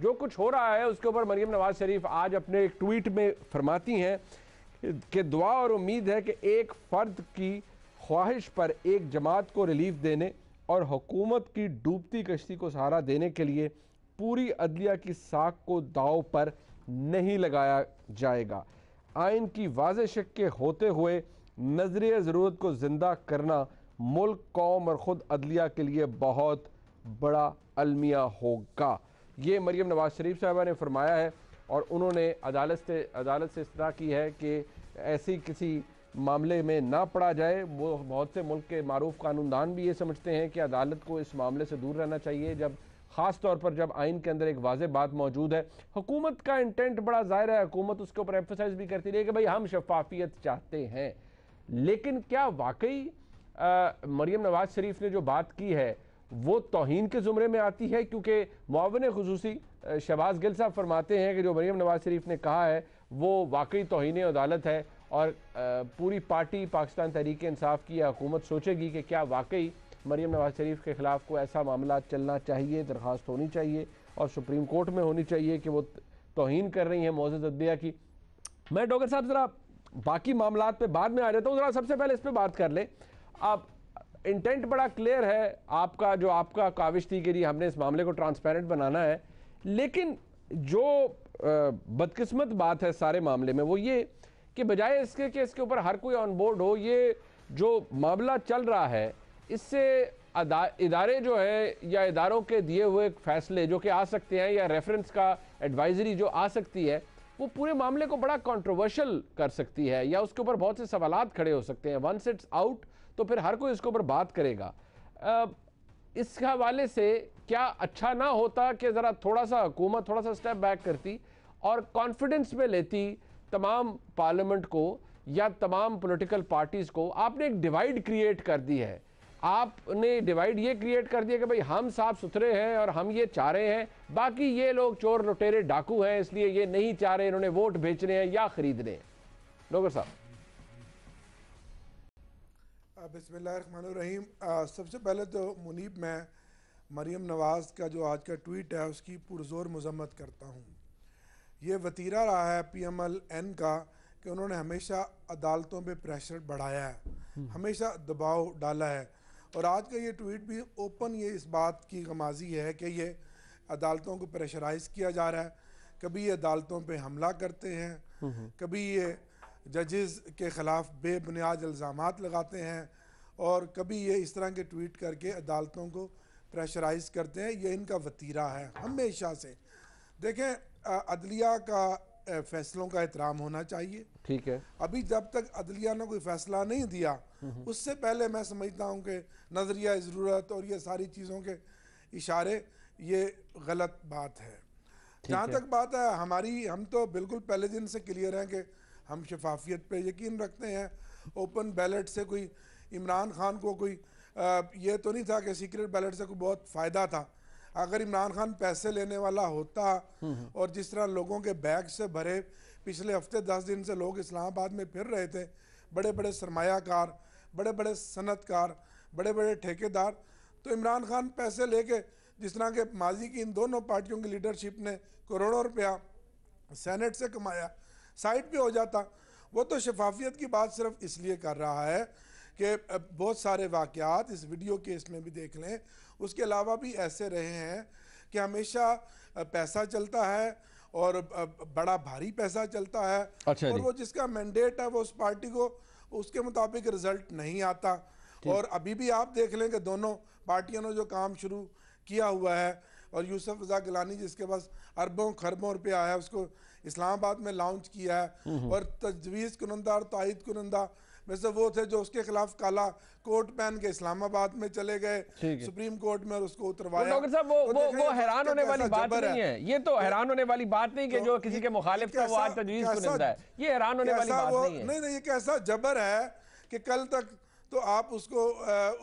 जो कुछ हो रहा है उसके ऊपर मरियम नवाज शरीफ आज अपने एक ट्वीट में फरमाती हैं कि दुआ और उम्मीद है कि एक फ़र्द की ख्वाहिश पर एक जमात को रिलीफ देने और हुकूमत की डूबती कश्ती को सहारा देने के लिए पूरी अदलिया की साख को दाव पर नहीं लगाया जाएगा। आइन की वाज़ेह शक के होते हुए नजरिए ज़रूरत को ज़िंदा करना मुल्क, कौम और ख़ुद अदलिया के लिए बहुत बड़ा अलमिया होगा। ये मरियम नवाज शरीफ साहबा ने फरमाया है और उन्होंने अदालत से इस्तदा की है कि ऐसी किसी मामले में ना पड़ा जाए। वो बहुत से मुल्क के मारूफ कानूनदान भी ये समझते हैं कि अदालत को इस मामले से दूर रहना चाहिए, जब ख़ास तौर पर जब आइन के अंदर एक वाज़ेह बात मौजूद है। हुकूमत का इंटेंट बड़ा ज़ाहिर है, हुकूमत उसके ऊपर एम्फसाइज भी करती रही कि भाई हम शफाफियत चाहते हैं, लेकिन क्या वाकई मरियम नवाज शरीफ ने जो बात की है वो तौहीन के ज़ुमरे में आती है? क्योंकि मुआविन खुसूसी शहबाज गिल साहब फरमाते हैं कि जो मरियम नवाज शरीफ ने कहा है वो वाकई तौहीन अदालत है और पूरी पार्टी पाकिस्तान तहरीक इंसाफ की हुकूमत सोचेगी कि क्या वाकई मरियम नवाज शरीफ के ख़िलाफ़ कोई ऐसा मामला चलना चाहिए, दरख्वास्त होनी चाहिए और सुप्रीम कोर्ट में होनी चाहिए कि वो तौहीन कर रही हैं मौजूद अदलिया की। मैं डॉक्टर साहब ज़रा बाकी मामलात पे बाद में आ जाता हूँ, ज़रा सबसे पहले इस पर बात कर लें। आप इंटेंट बड़ा क्लियर है आपका, जो आपका काविश थी कि जी हमने इस मामले को ट्रांसपेरेंट बनाना है, लेकिन जो बदकिस्मत बात है सारे मामले में वो ये कि बजाय इसके कि इसके ऊपर हर कोई ऑन बोर्ड हो, ये जो मामला चल रहा है इससे इदारे जो है या इदारों के दिए हुए फैसले जो कि आ सकते हैं या रेफरेंस का एडवाइजरी जो आ सकती है वो पूरे मामले को बड़ा कंट्रोवर्शियल कर सकती है या उसके ऊपर बहुत से सवालात खड़े हो सकते हैं। वंस इट्स आउट तो फिर हर कोई इसके ऊपर बात करेगा। इस हवाले से क्या अच्छा ना होता कि ज़रा थोड़ा सा हुकूमत थोड़ा सा स्टेप बैक करती और कॉन्फिडेंस में लेती तमाम पार्लियामेंट को या तमाम पॉलिटिकल पार्टीज़ को? आपने एक डिवाइड क्रिएट कर दी है, आपने डिवाइड ये क्रिएट कर दिया कि भाई हम साफ सुथरे हैं और हम ये चाह रहे हैं, बाकी ये लोग चोर लुटेरे डाकू हैं इसलिए ये नहीं चाह रहे, इन्होंने वोट बेचने हैं या खरीदने हैं। डॉक्टर साहब। बिस्मिल्लाहिर्रहमानिर्रहीम। सबसे पहले तो मुनीब, मैं मरियम नवाज़ का जो आज का ट्वीट है उसकी पुरजोर मजम्मत करता हूँ। ये वतीरा रहा है PMLN का कि उन्होंने हमेशा अदालतों पे प्रेशर बढ़ाया है, हमेशा दबाव डाला है, और आज का ये ट्वीट भी ओपन ये इस बात की गमाजी है कि ये अदालतों को प्रेशराइज़ किया जा रहा है। कभी ये अदालतों पे हमला करते हैं, कभी ये जजेस के ख़िलाफ़ बेबुनियाद इल्ज़ामात लगाते हैं, और कभी ये इस तरह के ट्वीट करके अदालतों को प्रेशराइज़ करते हैं। ये इनका वतीरा है हमेशा से। देखें, अदलिया का फैसलों का एहतराम होना चाहिए, ठीक है। अभी जब तक अदलिया ने कोई फैसला नहीं दिया उससे पहले मैं समझता हूँ कि नज़रिया ज़रूरत और ये सारी चीज़ों के इशारे ये गलत बात है। जहाँ तक बात है हमारी, हम तो बिल्कुल पहले दिन से क्लियर हैं कि हम शफाफियत पे यकीन रखते हैं। ओपन बैलेट से कोई इमरान खान को कोई ये तो नहीं था कि सीक्रेट बैलेट से कोई बहुत फ़ायदा था। अगर इमरान खान पैसे लेने वाला होता और जिस तरह लोगों के बैग से भरे पिछले हफ्ते 10 दिन से लोग इस्लामाबाद में फिर रहे थे, बड़े बड़े सरमायाकार, बड़े बड़े सनतकार, बड़े बड़े ठेकेदार, तो इमरान खान पैसे लेके जिस तरह के माजी की इन दोनों पार्टियों की लीडरशिप ने करोड़ों रुपया सेनेट से कमाया, साइड पे हो जाता। वो तो शफाफियत की बात सिर्फ इसलिए कर रहा है कि बहुत सारे वाक़यात इस वीडियो केस में भी देख लें, उसके अलावा भी ऐसे रहे हैं कि हमेशा पैसा चलता है और बड़ा भारी पैसा चलता है। अच्छा, और वो जिसका मैंडेट है वो उस पार्टी को उसके मुताबिक रिजल्ट नहीं आता। और अभी भी आप देख लें कि दोनों पार्टियों ने जो काम शुरू किया हुआ है, और यूसुफ रज़ा गिलानी जिसके पास अरबों खरबों रुपया है उसको इस्लामाबाद में लॉन्च किया है, और तजवीज़ कुनंदा और तायद कुनंदा में से वो थे जो उसके खिलाफ काला कोट पहन के इस्लामाबाद में चले गए सुप्रीम कोर्ट में और उसको उतरवाया। डॉक्टर साहब वो हैरान होने वाली बात नहीं है, ये तो हैरान होने वाली बात नहीं कि जो किसी के मुखालिफ था वो आज तजवीज़ कुनंदा है, ये हैरान होने वाली बात नहीं है। नहीं, ये कैसा जबर है कि कल तक तो आप उसको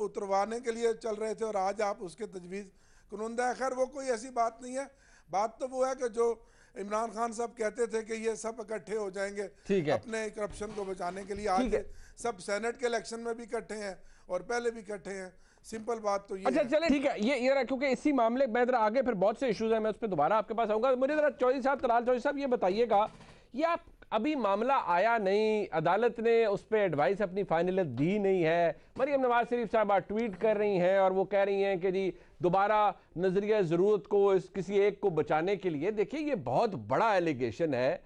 उतरवाने के लिए चल रहे थे और आज आप उसके तजवीज़ कुनंदा है। खैर वो कोई ऐसी बात नहीं है। बात तो वो है कि जो इमरान खान साहब कहते थे कि ये सब इकट्ठे हो जाएंगे अपने करप्शन को बचाने के लिए, आज सब सेनेट के इलेक्शन में भी इकट्ठे हैं और पहले भी इकट्ठे हैं। सिंपल बात तो ये अच्छा है। चले ठीक है, ये रहा, क्योंकि इसी मामले में जरा आगे फिर बहुत से इश्यूज हैं, मैं उस पर दोबारा आपके पास आऊंगा। मुझे जरा चौधरी साहब, तलाल चौधरी साहब, ये बताइएगा, ये आप अभी मामला आया नहीं, अदालत ने उस पर एडवाइस अपनी फाइनल दी नहीं है, मरियम नवाज शरीफ साहबा ट्वीट कर रही हैं और वो कह रही हैं कि जी दोबारा नजरिया ज़रूरत को किसी एक को बचाने के लिए। देखिए ये बहुत बड़ा एलिगेशन है,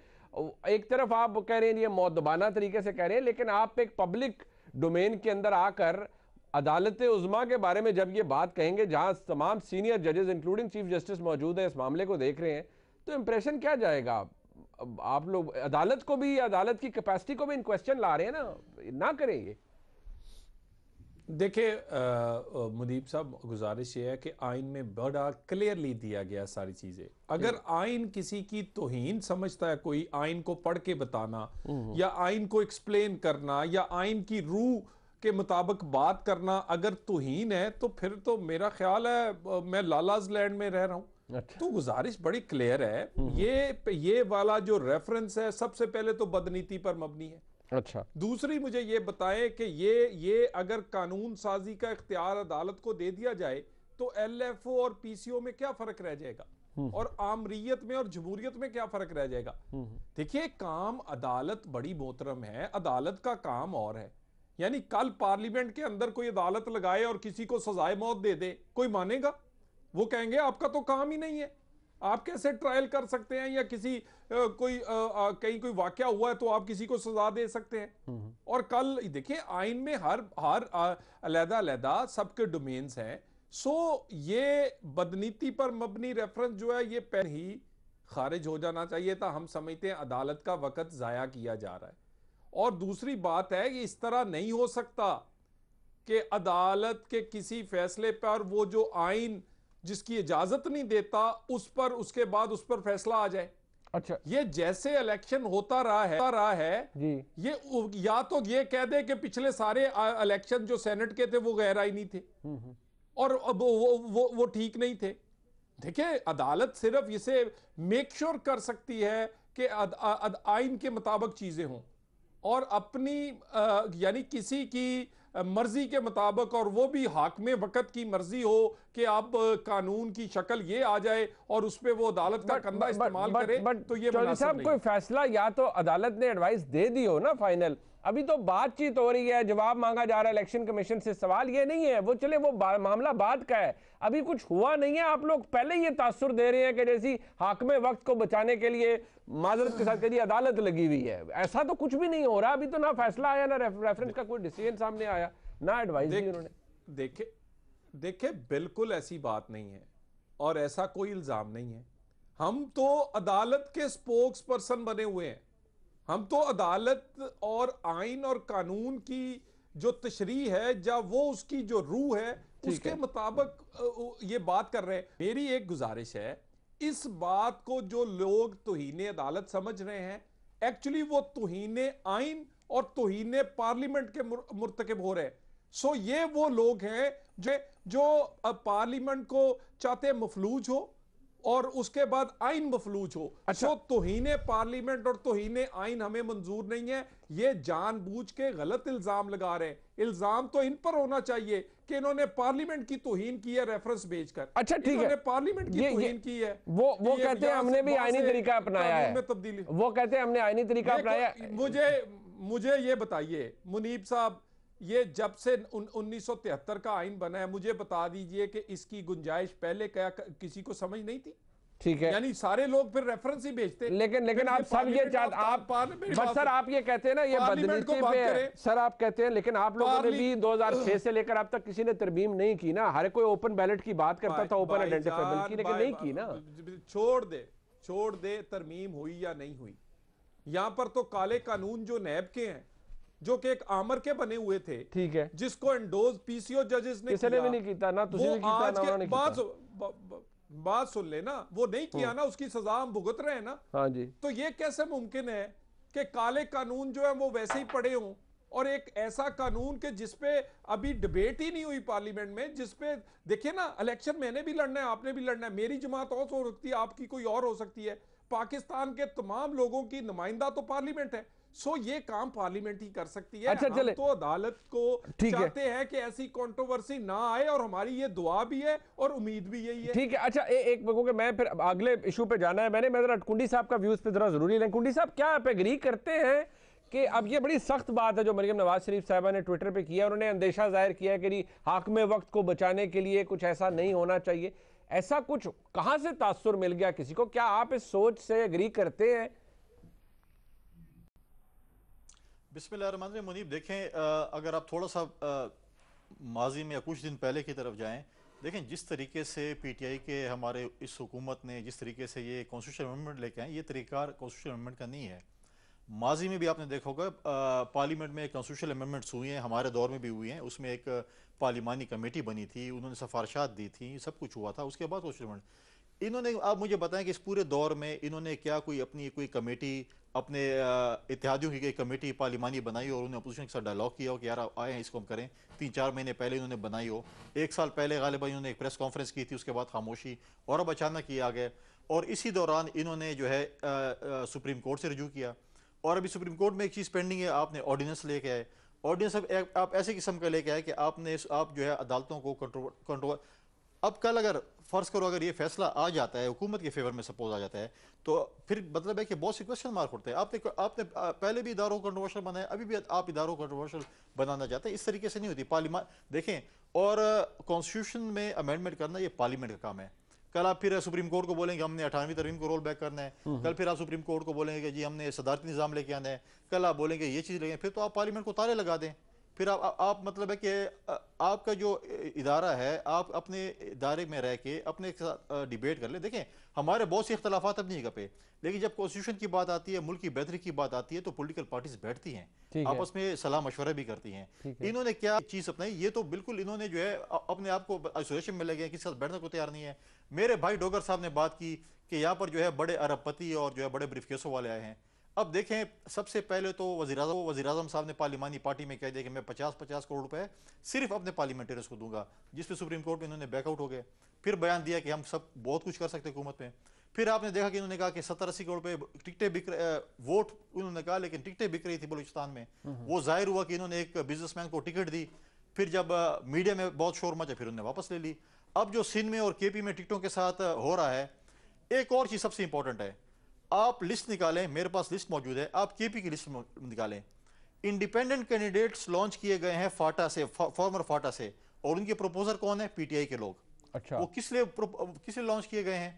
एक तरफ आप कह रहे हैं ये मौदबाना तरीके से कह रहे हैं, लेकिन आप एक पब्लिक डोमेन के अंदर आकर अदालत उज़्मा के बारे में जब ये बात कहेंगे, जहां तमाम सीनियर जजेस इंक्लूडिंग चीफ जस्टिस मौजूद है, इस मामले को देख रहे हैं, तो इंप्रेशन क्या जाएगा? आप लोग अदालत को भी, अदालत की कैपेसिटी को भी इन क्वेश्चन ला रहे हैं ना करें ये। देखिए मुनीब साहब, गुजारिश ये है कि आइन में बड़ा क्लियरली दिया गया सारी चीजें। अगर आइन किसी की तौहीन समझता है, कोई आइन को पढ़ के बताना या आइन को एक्सप्लेन करना या आइन की रूह के मुताबिक बात करना अगर तौहीन है, तो फिर तो मेरा ख्याल है मैं लालाज लैंड में रह रहा हूं। अच्छा। तो गुजारिश बड़ी क्लियर है, ये वाला जो रेफरेंस है सबसे पहले तो बदनीति पर मबनी है। अच्छा, दूसरी मुझे ये बताएं कि ये अगर कानून साजी का इख्तियार अदालत को दे दिया जाए तो एलएफओ और पीसीओ में क्या फर्क रह जाएगा, और आमरीयत में और जमहूरियत में क्या फर्क रह जाएगा? देखिए, काम अदालत बड़ी मोहतरम है, अदालत का काम और है। यानी कल पार्लियामेंट के अंदर कोई अदालत लगाए और किसी को सजाए मौत दे दे, कोई मानेगा? वो कहेंगे आपका तो काम ही नहीं है, आप कैसे ट्रायल कर सकते हैं, या किसी कहीं कोई वाकया हुआ है तो आप किसी को सजा दे सकते हैं। और कल देखिए आइन में हर अलहदा सबके डोमेन्स हैं। सो ये बदनीति पर मबनी रेफरेंस जो है ये पहले ही खारिज हो जाना चाहिए था। हम समझते हैं अदालत का वक्त जाया किया जा रहा है। और दूसरी बात है कि इस तरह नहीं हो सकता कि अदालत के किसी फैसले पर वो जो आइन जिसकी इजाजत नहीं देता उसके बाद उस पर फैसला आ जाए। अच्छा, ये जैसे इलेक्शन होता रहा है जी, ये या तो ये कह दे कि पिछले सारे इलेक्शन जो सेनेट के थे वो गैर आईनी थे और अब वो ठीक नहीं थे। देखिए, अदालत सिर्फ इसे मेक श्योर कर सकती है कि आइन के मुताबिक चीजें हों और अपनी यानी किसी की मर्जी के मुताबिक, और वो भी हाकिम वक्त की मर्जी हो कि आप कानून की शक्ल ये आ जाए और उस पे वो अदालत का कंधा इस्तेमाल करे, तो ये चौधरी साहब कोई फैसला या तो अदालत ने एडवाइस दे दी हो ना फाइनल, अभी तो बातचीत हो रही है, जवाब मांगा जा रहा है इलेक्शन कमीशन से। सवाल ये नहीं है, वो चले वो मामला बाद का है, अभी कुछ हुआ नहीं है। आप लोग पहले ये तासुर दे रहे हैं कि जैसी हाकिम वक्त को बचाने के लिए माजरत के साथ कह अदालत लगी हुई है। ऐसा तो कुछ भी नहीं हो रहा, अभी तो ना फैसला आया, ना रेफरेंस का कोई डिसीजन सामने आया, ना एडवाइस दी उन्होंने। देखे बिल्कुल ऐसी बात नहीं है और ऐसा कोई इल्जाम नहीं है। हम तो अदालत के स्पोक्स पर्सन बने हुए हैं। हम तो अदालत और आइन और कानून की जो तशरीह है, जब वो उसकी जो रूह है उसके मुताबिक ये बात कर रहे हैं। मेरी एक गुजारिश है, इस बात को जो लोग तौहीन अदालत समझ रहे हैं, एक्चुअली वो तौहीन आइन और तौहीन पार्लियामेंट के मुर्तकिब हो रहे हैं। सो ये वो लोग हैं जो पार्लियामेंट को चाहते मफलूज हो और उसके बाद आइन मफलूज हो। अच्छा, तौहीन पार्लियामेंट और तौहीन आइन हमें मंजूर नहीं है। ये जानबूझ के गलत इल्जाम लगा रहे हैं। इल्जाम तो इन पर होना चाहिए कि इन्होंने पार्लियामेंट की तौहीन की है रेफरेंस भेजकर। अच्छा ठीक है, पार्लियामेंट की तौहीन की है। वो कहते हैं हमने भी आईनी तरीका अपनाया है, तब्दीली वो कहते हैं हमने आईनी तरीका अपनाया। मुझे ये बताइए मुनीब साहब, ये जब से 1973 का आइन बना है, मुझे बता दीजिए कि इसकी गुंजाइश पहले क्या किसी को समझ नहीं थी? ठीक है, यानी सारे लोग फिर रेफरेंस ही भेजते। लेकिन आप सब ये चाहते आप सर आप ये कहते हैं ना ये बदनीति पे सर आप कहते हैं, लेकिन आप लोगों ने भी 2006 से लेकर अब तक किसी ने तरमीम नहीं की ना। हर कोई ओपन बैलेट की बात करता था, ओपन आइडेंटिफाइबल की, लेकिन नहीं की ना। छोड़ दे तरमीम हुई या नहीं हुई। यहां पर तो काले कानून जो नैब के हैं, जो कि एक आमर के बने हुए थे, ठीक है, जिसको एंडोज पीसीओ जजेस ने किसी ने भी नहीं किया ना, तुझे भी किया ना उन्होंने किया। बात सुन लेना, वो नहीं किया ना, उसकी सजा हम भुगत रहे हैं ना। हाँ जी। तो ये कैसे मुमकिन है कि काले कानून जो है वो वैसे ही पड़े हों, और एक ऐसा कानून के जिसपे अभी डिबेट ही नहीं हुई पार्लियामेंट में, जिसपे देखिए ना, इलेक्शन मैंने भी लड़ना है, आपने भी लड़ना है, मेरी जमात और हो सकती है, आपकी कोई और हो सकती है, पाकिस्तान के तमाम लोगों की नुमाइंदा तो पार्लियामेंट है। सो ये काम पार्लियामेंट ही कर सकती है। अच्छा, हम चले। तो अदालत को चाहते हैं कि ऐसी कंट्रोवर्सी ना आए, और हमारी ये दुआ भी है और उम्मीद भी यही है। ठीक है। अच्छा, एक क्योंकि मैं फिर अगले इशू पे जाना है, मैं जरा कुंडी साहब का व्यूज पे जरा जरूरी लें। कुंडी साहब, क्या आप एग्री करते हैं कि अब ये बड़ी सख्त बात है जो मरियम नवाज शरीफ साहबा ने ट्विटर पे किया, उन्होंने अंदेशा जाहिर किया है कि हाकिम वक्त को बचाने के लिए कुछ ऐसा नहीं होना चाहिए, ऐसा कुछ कहां से तासुर मिल गया किसी को? क्या आप इस सोच से एग्री करते हैं? बिस्मिल्लाहिर्रहमानिर्रहीम। मुनीब, देखें, अगर आप थोड़ा सा माजी में या कुछ दिन पहले की तरफ जाएं, देखें जिस तरीके से पीटीआई के हमारे इस हुकूमत ने जिस तरीके से ये कॉन्स्टिट्यूशन अमेंडमेंट लेके आए, ये तरीका कॉन्स्टिट्यूशन अमेंडमेंट का नहीं है। माजी में भी आपने देखा होगा पार्लियामेंट में कॉन्स्टिट्यूशन अमेंडमेंट्स हुई हैं, हमारे दौर में भी हुई हैं। उसमें एक पार्लिमानी कमेटी बनी थी, उन्होंने सिफारिशात दी थी, सब कुछ हुआ था। उसके बाद कॉन्स्टिट्यूशन अमेंडमेंट इन्होंने, आप मुझे बताएं कि इस पूरे दौर में इन्होंने क्या कोई अपनी कोई कमेटी, अपने इत्तेहादियों की कमेटी पार्लिमानी बनाई और उन्होंने अपोजिशन के साथ डायलॉग किया हो कि यार आए हैं इसको हम करें? 3-4 महीने पहले इन्होंने बनाई हो, 1 साल पहले गालिबा इन्होंने एक प्रेस कॉन्फ्रेंस की थी, उसके बाद खामोशी, और अब अचानक ये आ गए। और इसी दौरान इन्होंने जो है सुप्रीम कोर्ट से रिव्यू किया, और अभी सुप्रीम कोर्ट में एक चीज़ पेंडिंग है, आपने ऑर्डिनेंस लेके आए। ऑर्डिनेंस आप ऐसे किस्म का लेके आए कि आप जो है अदालतों को कंट्रोल, अब कल अगर फर्ज करो अगर ये फैसला आ जाता है हुकूमत के फेवर में, सपोज आ जाता है, तो फिर मतलब है कि बहुत से क्वेश्चन मार्क उठते हैं। आपने पहले भी इदारों को कंट्रोवर्शियल बनाया, अभी भी आप इदारों को कंट्रोवर्शियल बनाना चाहते हैं। इस तरीके से नहीं होती पार्लियामेंट। देखें, और कॉन्स्टिट्यूशन में अमेंडमेंट करना ये पार्लियामेंट का काम है। कल आप फिर सुप्रीम कोर्ट को बोलेंगे हमने 18वीं तरमीम को रोल बैक करना है, कल फिर आप सुप्रीम कोर्ट को बोलेंगे कि जी हमने सदारती निज़ाम लेके आना है, कल आप बोलेंगे ये चीज़ लेंगे, फिर तो आप पार्लियामेंट को ताले लगा दें। फिर आप मतलब है कि आपका जो इदारा है, आप अपने इदारे में रह के अपने डिबेट कर ले। देखें, हमारे बहुत से इख्तलाफात अपनी जगह पे, लेकिन जब कॉन्स्टिट्यूशन की बात आती है, मुल्क की बेहतरी की बात आती है, तो पॉलिटिकल पार्टीज बैठती हैं, आपस में सलाह मशवरा भी करती हैं। इन्होंने क्या चीज़ अपनाई? ये तो बिल्कुल इन्होंने जो है अपने आप को आइसोलेशन में लगे, किसी साथ बैठने को तैयार नहीं है। मेरे भाई डोगर साहब ने बात की कि यहाँ पर जो है बड़े अरबपति और जो है बड़े ब्रीफकेसों वाले आए हैं। अब देखें, सबसे पहले तो वज़ीर-ए-आज़म साहब ने पार्लिमानी पार्टी में कह दिया कि मैं 50-50 करोड़ रुपए सिर्फ अपने पार्लियामेंटेरियंस को दूंगा, जिस पे सुप्रीम कोर्ट में इन्होंने बैकआउट हो गए। फिर बयान दिया कि हम सब बहुत कुछ कर सकते हैं हुकूमत में। फिर आपने देखा कि इन्होंने कहा कि 70-80 करोड़ रुपए टिकटें बिक वोट उन्होंने कहा, लेकिन टिकटें बिक रही थी बलूचिस्तान में। वो जाहिर हुआ कि इन्होंने एक बिजनेसमैन को टिकट दी, फिर जब मीडिया में बहुत शोर मचा, फिर उन्होंने वापस ले ली। अब जो सिंध में और केपी में टिकटों के साथ हो रहा है, एक और चीज़ सबसे इंपॉर्टेंट है, आप लिस्ट निकालें, मेरे पास लिस्ट मौजूद है, आप केपी की लिस्ट निकालें। इंडिपेंडेंट कैंडिडेट्स लॉन्च किए गए हैं फाटा से, फॉर्मर फाटा से, और उनके प्रपोजर कौन है? पीटीआई के लोग। अच्छा, वो किस लिए लॉन्च किए गए हैं?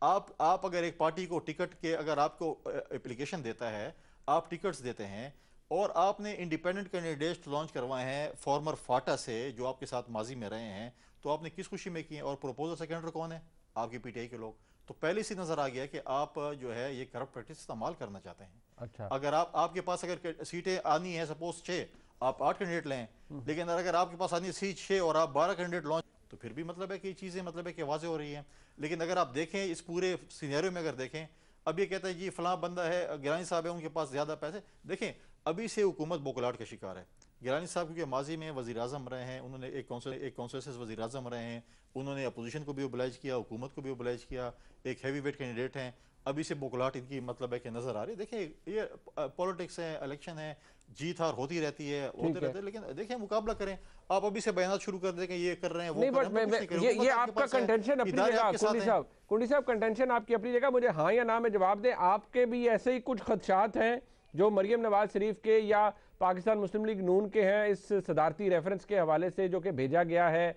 आप अगर एक पार्टी को टिकट के, अगर आपको एप्लीकेशन देता है, आप टिकट्स देते हैं, और आपने इंडिपेंडेंट कैंडिडेट्स लॉन्च करवाए हैं फॉर्मर फाटा से जो आपके साथ माजी में रहे हैं, तो आपने किस खुशी में किए? और प्रपोजर सेकेंडर कौन है? आपकी पीटीआई के लोग। तो पहले से नजर आ गया कि आप जो है ये करप्ट प्रैक्टिस इस्तेमाल करना चाहते हैं। अच्छा, अगर आपके पास अगर सीटें आनी है, सपोज 6, आप 8 कैंडिडेट लें, लेकिन अगर आपके पास आनी है सीट 6 और आप 12 कैंडिडेट लॉन्च, तो फिर भी मतलब है कि चीज़ें मतलब है कि वाज़ेह हो रही हैं। लेकिन अगर आप देखें इस पूरे सिनेरियो में, अगर देखें, अब ये कहता है जी फलां बंदा है, गिलानी साहब है, उनके पास ज़्यादा पैसे। देखें, अभी से हुकूमत बोखलाहट का शिकार है। गिलानी साहब क्योंकि माजी में वज़ीर-ए-आज़म रहे हैं, उन्होंने एक कॉन्सेंसस वज़ीर-ए-आज़म रहे हैं, उन्होंने अपोजिशन को भी ओबलाइज किया, हुकूमत को भी ओबलाइज किया, एक हैवी वेट कैंडिडेट हैं। अभी से बोखलाहट इनकी मतलब है कि नज़र आ रही है। देखिए, ये पॉलिटिक्स है, इलेक्शन है, जीत हार होती रहती है, होते रहते हैं, लेकिन देखिए मुकाबला करें। आप अभी से बयान शुरू कर दें कि ये कर रहे हैं, वो नहीं, कर रहे हैं, ये आपका कंटेंशन अपनी जगह, कुंडी साहब कंटेंशन आपकी अपनी जगह, मुझे हाँ या ना में जवाब दें। आपके भी ऐसे ही कुछ खदशात हैं जो मरियम नवाज शरीफ के या पाकिस्तान मुस्लिम लीग नून के हैं, इस सदारती रेफरेंस के हवाले से जो कि भेजा गया है,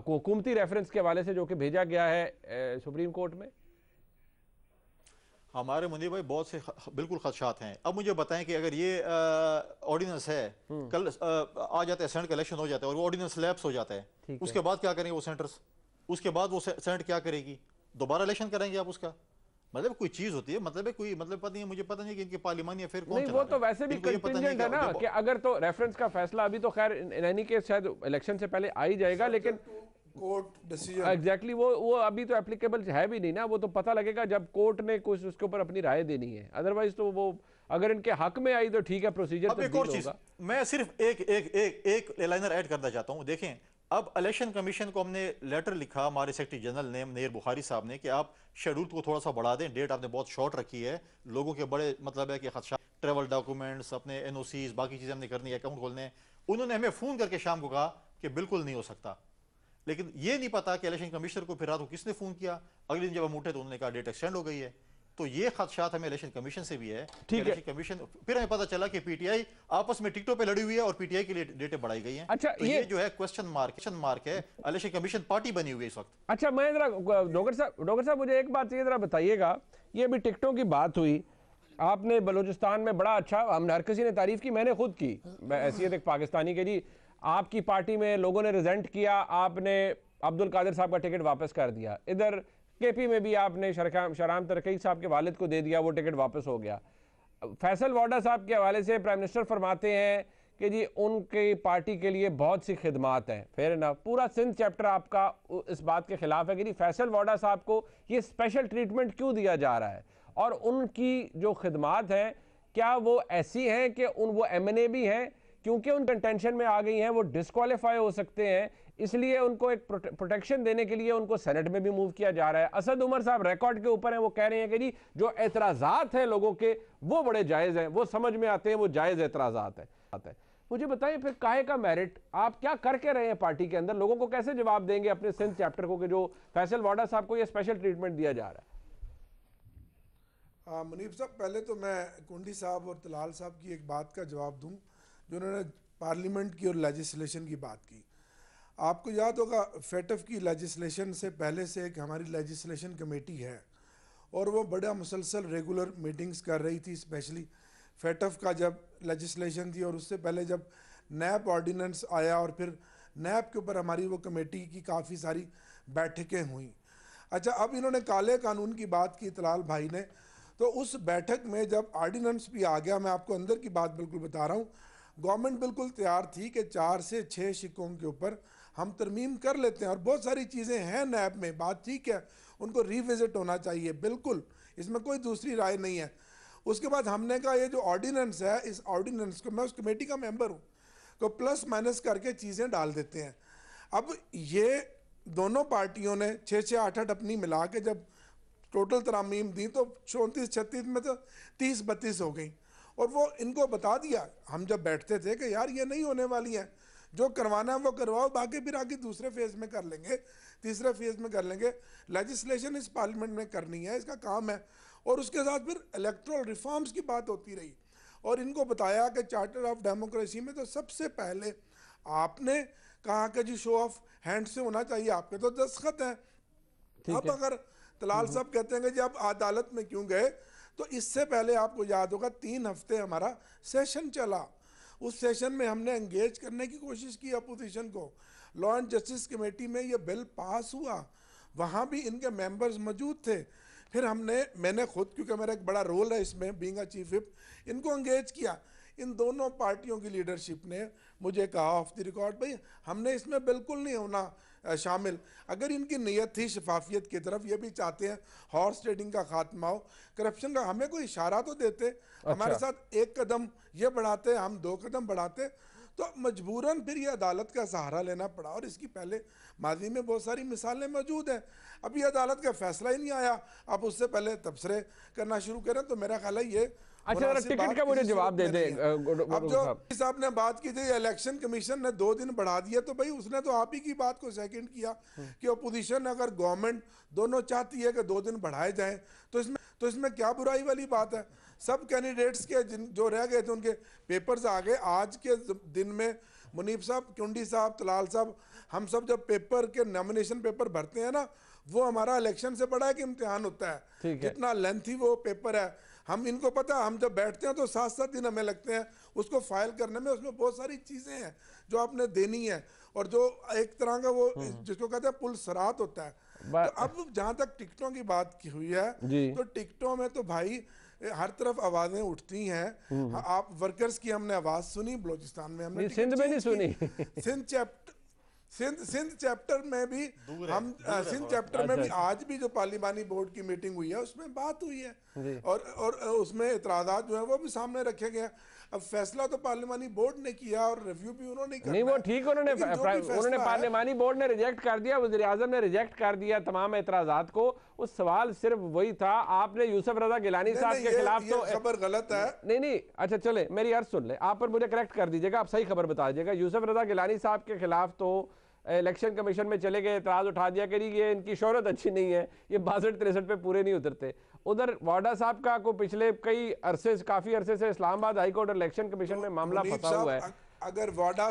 हुकूमती रेफरेंस के हवाले से जो कि भेजा गया है सुप्रीम कोर्ट में? हमारे मुनीब भाई बहुत से बिल्कुल खदशात हैं। अब मुझे बताएं कि अगर ये ऑर्डिनेंस है, कल आ जाता है, सेनेट का इलेक्शन हो जाता है और वो ऑर्डिनेंस लैप्स हो जाता है, उसके बाद क्या करेंगे वो सेनेटर्स? उसके बाद वो सेनेट क्या करेगी? दोबारा इलेक्शन करेंगे आप उसका? मतलब कोई चीज होती है, मतलब है कोई, मतलब पता नहीं, मुझे पता नहीं कि इनके पार्लिमानी अफेयर कौन नहीं, वो तो वैसे भी कंटिंजेंट है ना कि अगर तो रेफरेंस का फैसला अभी तो खैर एनी केस शायद इलेक्शन से पहले आ ही जाएगा, लेकिन कोर्ट डिसीजन एग्जैक्टली वो अभी तो एप्लीकेबल है भी नहीं ना। वो तो पता लगेगा जब कोर्ट ने कुछ उसके ऊपर अपनी राय देनी है। अदरवाइज तो वो अगर इनके हक में आई तो ठीक है, प्रोसीजर अब एक और चीज मैं सिर्फ एक लाइनर ऐड करना चाहता हूं। देखें, अब इलेक्शन कमीशन को हमने लेटर लिखा, हमारे सेक्रेटरी जनरल ने मुनीर बुखारी साहब ने, कि आप शेड्यूल को थोड़ा सा बढ़ा दें, डेट आपने बहुत शॉर्ट रखी है, लोगों के बड़े मतलब है कि खदशा ट्रेवल डॉक्यूमेंट्स, अपने एनओसीज, बाकी चीज़ें हमने करनी है, अकाउंट खोलने हैं। उन्होंने हमें फ़ोन करके शाम को कहा कि बिल्कुल नहीं हो सकता। लेकिन ये नहीं पता कि इलेक्शन कमिश्नर को फिर रात को किसने फ़ोन किया। अगले दिन जब हम उठे तो उन्होंने कहा डेट एक्सटेंड हो गई है। तो ये खदशात हमें इलेक्शन कमीशन से भी है। ठीक है। इलेक्शन कमीशन, फिर हमें पता चला कि पीटीआई आपस में टिकटों पे लड़ी हुई है और पीटीआई के लिए डेटें बढ़ाई गई हैं। अच्छा, तो ये जो है क्वेश्चन मार्क है। इलेक्शन कमीशन पार्टी बनी हुई है इस वक्त। अच्छा, मैं जरा डॉक्टर साहब मुझे एक बात ये जरा बताइएगा, ये अभी टिकटों की बात हुई, आपने बलूचिस्तान में बड़ा अच्छा, हम हर किसी ने तारीफ की, मैंने खुद की, हैसियत एक पाकिस्तानी के जी, आपकी पार्टी में लोगों ने रिजेंट किया, आपने अब्दुल कादिर साहब का टिकट वापस कर दिया, इधर केपी में भी आपने शराम तरकई साहब के वालिद को दे दिया, वो टिकट वापस हो गया। फैसल वाडा साहब के हवाले से प्राइम मिनिस्टर फरमाते हैं कि जी उनकी पार्टी के लिए बहुत सी खिदमात हैं, फेयर इनफ। पूरा सिंध चैप्टर आपका इस बात के खिलाफ है कि जी फैसल वाडा साहब को ये स्पेशल ट्रीटमेंट क्यों दिया जा रहा है, और उनकी जो खिदमात हैं क्या वो ऐसी हैं कि वो एमएनए भी हैं, क्योंकि उन कंटेंशन में आ गई हैं, वो डिस्क्वालीफाई हो सकते हैं, इसलिए उनको एक प्रोटेक्शन देने के लिए उनको सेनेट में भी मूव किया जा रहा है। असद उमर साहब रिकॉर्ड के ऊपर हैं, वो कह रहे हैं कि जी जो एतराज़ात हैं लोगों के वो बड़े जायज़ हैं, वो समझ में आते हैं, वो जायज़ एतराज़ात है। मुझे बताएं फिर काहे का मेरिट, आप क्या करके रहे हैं पार्टी के अंदर, लोगों को कैसे जवाब देंगे अपने सिंध चैप्टर को कि जो फैसल वाडा साहब को ये स्पेशल ट्रीटमेंट दिया जा रहा है? मुनीब साहब, पहले तो मैं कुंडी साहब और तलाल साहब की एक बात का जवाब दूं, जो उन्होंने पार्लियामेंट की और लेजिस्लेशन की बात की। आपको याद होगा फेटफ की लेजिस्लेशन से पहले से एक हमारी लेजिस्लेशन कमेटी है, और वो बड़ा मुसलसल रेगुलर मीटिंग्स कर रही थी, स्पेशली फेटफ का जब लेजिस्लेशन थी, और उससे पहले जब नैप ऑर्डिनेंस आया, और फिर नैप के ऊपर हमारी वो कमेटी की काफ़ी सारी बैठकें हुई। अच्छा, अब इन्होंने काले कानून की बात की तलाल भाई ने, तो उस बैठक में जब ऑर्डिनेंस भी आ गया, मैं आपको अंदर की बात बिल्कुल बता रहा हूँ, गवर्नमेंट बिल्कुल तैयार थी कि 4 से 6 शिकों के ऊपर हम तरमीम कर लेते हैं, और बहुत सारी चीज़ें हैं नैब में, बात ठीक है, उनको रिविजिट होना चाहिए, बिल्कुल इसमें कोई दूसरी राय नहीं है। उसके बाद हमने कहा ये जो ऑर्डिनेंस है, इस ऑर्डिनेंस को, मैं उस कमेटी का मेंबर हूँ, तो प्लस माइनस करके चीज़ें डाल देते हैं। अब ये दोनों पार्टियों ने 6-6, 8-8 अपनी मिला के जब टोटल तरामीम दी तो 34-36 में तो 30-32 हो गई, और वो इनको बता दिया हम जब बैठते थे कि यार ये नहीं होने वाली है, जो करवाना है वो करवाओ, बाकी फिर आगे दूसरे फेज़ में कर लेंगे, तीसरे फेज़ में कर लेंगे, लेजिस्लेशन इस पार्लियामेंट में करनी है, इसका काम है। और उसके साथ फिर इलेक्टोरल रिफॉर्म्स की बात होती रही, और इनको बताया कि चार्टर ऑफ डेमोक्रेसी में तो सबसे पहले आपने कहा कि जी शो ऑफ हैंड से होना चाहिए, आपके तो दस्तखत हैं। अब अगर तलाल साहब कहते हैं कि जी आप अदालत में क्यों गए, तो इससे पहले आपको याद होगा 3 हफ्ते हमारा सेशन चला, उस सेशन में हमने एंगेज करने की कोशिश की अपोजिशन को। लॉ एंड जस्टिस कमेटी में ये बिल पास हुआ, वहाँ भी इनके मेंबर्स मौजूद थे। फिर मैंने खुद, क्योंकि मेरा एक बड़ा रोल है इसमें बीइंग अ चीफ व्हिप, इनको एंगेज किया। इन दोनों पार्टियों की लीडरशिप ने मुझे कहा ऑफ द रिकॉर्ड, भाई हमने इसमें बिल्कुल नहीं होना शामिल। अगर इनकी नीयत थी शफाफियत की तरफ, ये भी चाहते हैं हॉर्स ट्रेडिंग का खात्मा हो, करप्शन का, हमें कोई इशारा तो देते। हमारे साथ 1 कदम ये बढ़ाते, हम 2 कदम बढ़ाते, तो मजबूरन फिर ये अदालत का सहारा लेना पड़ा। और इसकी पहले माजी में बहुत सारी मिसालें मौजूद हैं। अभी अदालत का फैसला ही नहीं आया, आप उससे पहले तबसरे करना शुरू करें, तो मेरा ख्याल है ये अच्छा, टिकट का मुझे जवाब दे दे। अब जो साहब ने बात की थी इलेक्शन कमीशन ने 2 दिन बढ़ा दिया, तो भाई उसने तो आप ही की बात को सेकंड किया कि अपोजिशन अगर गवर्नमेंट दोनों चाहती है कि 2 दिन बढ़ाए जाएं, तो इसमें क्या बुराई वाली बात है। सब कैंडिडेट्स के जो रह गए थे उनके पेपर्स आ गए। आज के दिन में मुनीब साहब, कुंडी साहब, तलाल साहब, हम सब जब पेपर के नॉमिनेशन पेपर भरते हैं ना, वो हमारा इलेक्शन से बड़ा है कि इम्तिहान होता है, जितना लेंथी वो पेपर है। हम इनको पता, हम जब बैठते हैं तो 7-7 दिन हमें लगते हैं उसको फाइल करने में। उसमें बहुत सारी चीज़ें हैं जो आपने देनी है, और जो एक तरह का वो जिसको कहते हैं पुल सरात होता है। तो अब जहाँ तक टिकटों की बात की हुई है, तो टिकटों में तो भाई हर तरफ आवाजें उठती हैं। आप वर्कर्स की हमने आवाज़ सुनी, बलूचिस्तान में हमने, सिंध में नहीं सुनी। सिंध चैप्टर में भी हम सिंध चैप्टर में भी आज भी जो पार्लिमानी बोर्ड की मीटिंग हुई है उसमें बात हुई है, और उसमें इतराज़ात जो है वो भी सामने रखे गए। अब फैसला तो पार्लिमानी बोर्ड ने किया और रिव्यू भी उन्होंने किया। नहीं वो ठीक, उन्होंने पार्लिमानी बोर्ड ने रिजेक्ट कर दिया, वज़ीर आज़म ने रिजेक्ट कर दिया तमाम एतराज़ात को। उस सवाल सिर्फ वही था, आपने यूसुफ रजा गिलानी साहब के खिलाफ ये तो खबर गलत है। नहीं, अच्छा चले मेरी अर्ज सुन ले, आप पर मुझे करेक्ट कर दीजिएगा, आप सही खबर बता दीजिएगा। यूसुफ रजा गिलानी साहब के खिलाफ तो इलेक्शन कमीशन में चले गए, एतराज उठा दिया कि ये इनकी शोहरत अच्छी नहीं है, ये 62-63 पे पूरे नहीं उतरते। उधर वाडा साहब का को पिछले कई अरसे, काफी अरसे से इस्लामाबाद हाईकोर्ट और इलेक्शन कमीशन में मामला फंसा हुआ है। अगर वाडा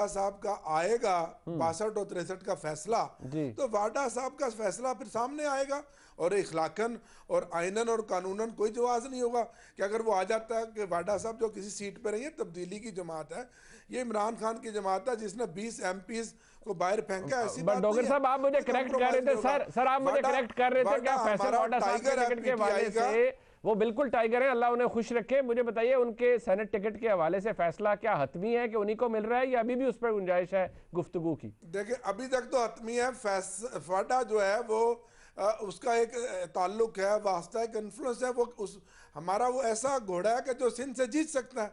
साहब का आएगा 62 और 63 का फैसला, तो वाडा साहब का फैसला फिर सामने आएगा और इखलाकन और आइनन और कानूनन कोई जवाब नहीं होगा कि अगर वो आ जाता है कि वाडा साहब जो किसी सीट पे रही है, तब्दीली की जमात है, ये इमरान खान की जमात है जिसने 20 MPs को बाहर फेंका। ऐसी बात डॉक्टर साहब आप मुझे करेक्ट कर रहे थे, सर आप मुझे करेक्ट कर रहे थे क्या फैसल वाडा साहब के टिकट के हवाले से? वो बिल्कुल टाइगर है, अल्लाह उन्हें खुश रखे। मुझे बताइए उनके सेनेट टिकट के हवाले से फैसला क्या हतमी है कि उन्हीं को मिल रहा है या अभी भी उस पर गुंजाइश है गुफ्तगू की? देखिए अभी तक तो हतमी है। वाडा जो है वो उसका एक ताल्लुक है, वास्ता, एक इन्फ्लुएंस है, वो उस हमारा वो ऐसा घोड़ा है कि जो सिंध से जीत सकता है।